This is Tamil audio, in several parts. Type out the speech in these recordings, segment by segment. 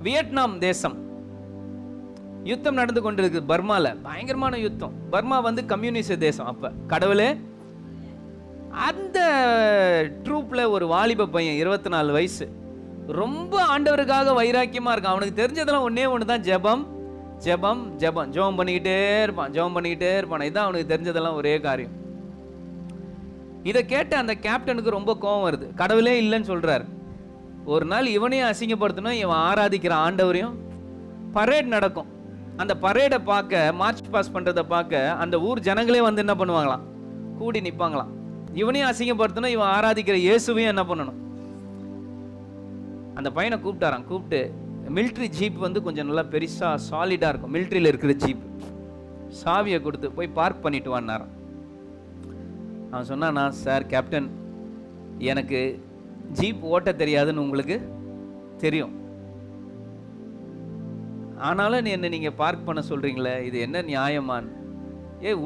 வியட்நாம் தேசம் யுத்தம் நடந்து கொண்டிருக்கு. பர்மால பயங்கரமான யுத்தம். பர்மா வந்து கம்யூனிஸ்ட் தேசம். அப்ப கடவுளே, அந்த ட்ரூப்ல ஒரு வாலிப பையன் 24 வயசு, ரொம்ப ஆண்டவருக்காக வைராக்கியமா இருக்கான். அவனுக்கு தெரிஞ்சதெல்லாம் ஒன்னே ஒண்ணுதான், ஜெபம் ஜெபம் ஜெபம். ஜெபம் பண்ணிக்கிட்டே இருப்பான். இதான் அவனுக்கு தெரிஞ்சதெல்லாம் ஒரே காரியம். இதை கேட்ட அந்த கேப்டனுக்கு ரொம்ப கோபம் வருது. கடவுளே இல்லைன்னு சொல்றாரு. ஒரு நாள் இவனையும் அசிங்கப்படுத்தணும், இவன் ஆராதிக்கிற ஆண்டவரையும். பரேட் நடக்கும். அந்த பரேடை பார்க்க, மார்ச் பாஸ் பண்றதை பார்க்க அந்த ஊர் ஜனங்களே வந்து என்ன பண்ணுவாங்களாம், கூடி நிற்பாங்களாம். இவனையும் அசிங்கப்படுத்தணும், இவன் ஆராதிக்கிற இயேசுவையும் என்ன பண்ணணும். அந்த பையனை கூப்பிட்டாராம். கூப்பிட்டு மிலிட்ரி ஜீப் வந்து கொஞ்சம் நல்லா பெருசா சாலிடா இருக்கும், மிலிட்ரியில் இருக்கிற ஜீப். சாவியை கொடுத்து போய் பார்க் பண்ணிட்டு வான்னாராம். அவன் சொன்னானா, சார் கேப்டன், எனக்கு ஜீப் ஓட்ட தெரியாதுன்னு உங்களுக்கு தெரியும், ஆனாலும் என்ன நீங்க பார்க் பண்ண சொல்றீங்களே, இது என்ன நியாயமான்?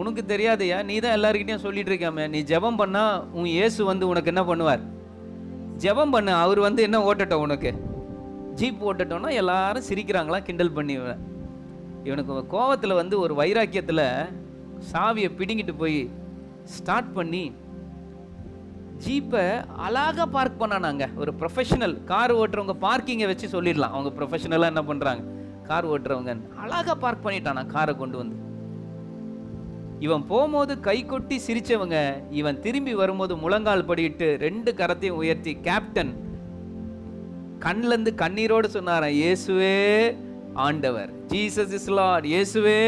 உனக்கு தெரியாதையா? நீ தான் எல்லாருக்கிட்டையும் சொல்லிட்டு இருக்காம, நீ ஜெபம் பண்ணா உன் இயேசு வந்து உனக்கு என்ன பண்ணுவார்? ஜெபம் பண்ண, அவர் வந்து என்ன ஓட்டட்டும், உனக்கு ஜீப் ஓட்டட்டோம்னா எல்லாரும் சிரிக்கிறாங்களா, கிண்டல் பண்ணி. இவனுக்கு கோவத்தில் வந்து ஒரு வைராக்கியத்தில் சாவியை பிடிங்கிட்டு போய் ஸ்டார்ட் பண்ணி ஜீப்பை அழகாக பார்க் பண்ணானாங்க. ஒரு ப்ரொஃபஷனல் கார் ஓட்டுறவங்க பார்க்கிங்கை வச்சு சொல்லிடலாம், அவங்க ப்ரொஃபஷனலாக என்ன பண்ணுறாங்க, கார் ஓட்டுறவங்க. அழகாக பார்க் பண்ணிட்டானா காரை கொண்டு வந்து. இவன் போகும்போது கை கொட்டி சிரிச்சவங்க, இவன் திரும்பி வரும்போது முழங்கால் படிட்டு 2 கரத்தையும் உயர்த்தி கேப்டன் கண்ணிலேருந்து கண்ணீரோடு சொன்னாராம், இயேசுவே ஆண்டவர், ஜீசஸ் இஸ் லார்ட். இயேசுவே.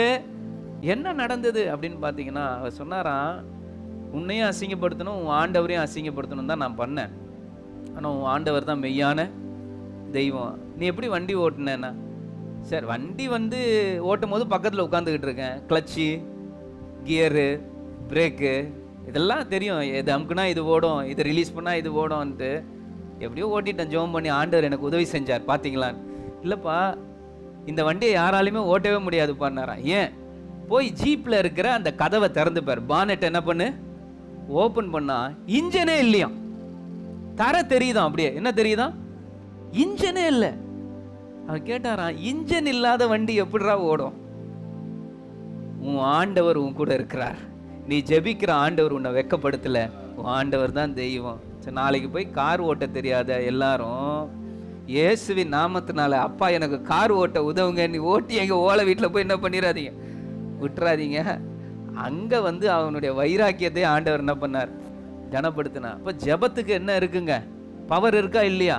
என்ன நடந்தது அப்படின்னு பார்த்தீங்கன்னா, அவர் சொன்னாராம், உன்னையும் அசிங்கப்படுத்தணும், உன் ஆண்டவரையும் அசிங்கப்படுத்தணும் தான் நான் பண்ணேன். ஆனால் உன் ஆண்டவர் தான் மெய்யான தெய்வம். நீ எப்படி வண்டி ஓட்டுனேன்னா, சார் வண்டி வந்து ஓட்டும் போது பக்கத்தில் உட்காந்துக்கிட்டு இருக்கேன், கிளச்சு, கியரு, பிரேக்கு இதெல்லாம் தெரியும், இது அமுக்குனா இது ஓடும், இது ரிலீஸ் பண்ணால் இது ஓடும்ன்ட்டு எப்படியோ ஓட்டிட்டேன். ஜெபம் பண்ணி ஆண்டவர் எனக்கு உதவி செஞ்சார் பார்த்தீங்களான்னு. இல்லைப்பா, இந்த வண்டியை யாராலையுமே ஓட்டவே முடியாது பண்ணாராம். ஏன்? போய் ஜீப்பில் இருக்கிற அந்த கதவை திறந்துப்பார், பானெட் என்ன பண்ணு ஓப்பன் பண்ணா இன்ஜினே இல்லையா, தர தெரியுதான், அப்படியே என்ன தெரியுதான், இன்ஜினே இல்லை. அவர் கேட்டாராம், இன்ஜின் இல்லாத வண்டி எப்படிரா ஓடும்? உன் ஆண்டவர் உன் கூட இருக்கிறார், நீ ஜெபிக்கிற ஆண்டவர் உன்னை வெக்கப்படுத்தல, உன் ஆண்டவர் தான் தெய்வம். சரி, நாளைக்கு போய் கார் ஓட்ட தெரியாத எல்லாரும் இயேசுவின் நாமத்தினால, அப்பா எனக்கு கார் ஓட்ட உதவுங்க, நீ ஓட்டி எங்க ஓலை வீட்டில் போய் என்ன பண்ணிடாதீங்க, விட்டுறாதீங்க. அங்க வந்து அவனுடைய வைராக்கியத்தை ஆண்டவர் என்ன பண்ணார், கனப்படுத்தினார். அப்ப ஜெபத்துக்கு என்ன இருக்குங்க, பவர் இருக்கா இல்லையா?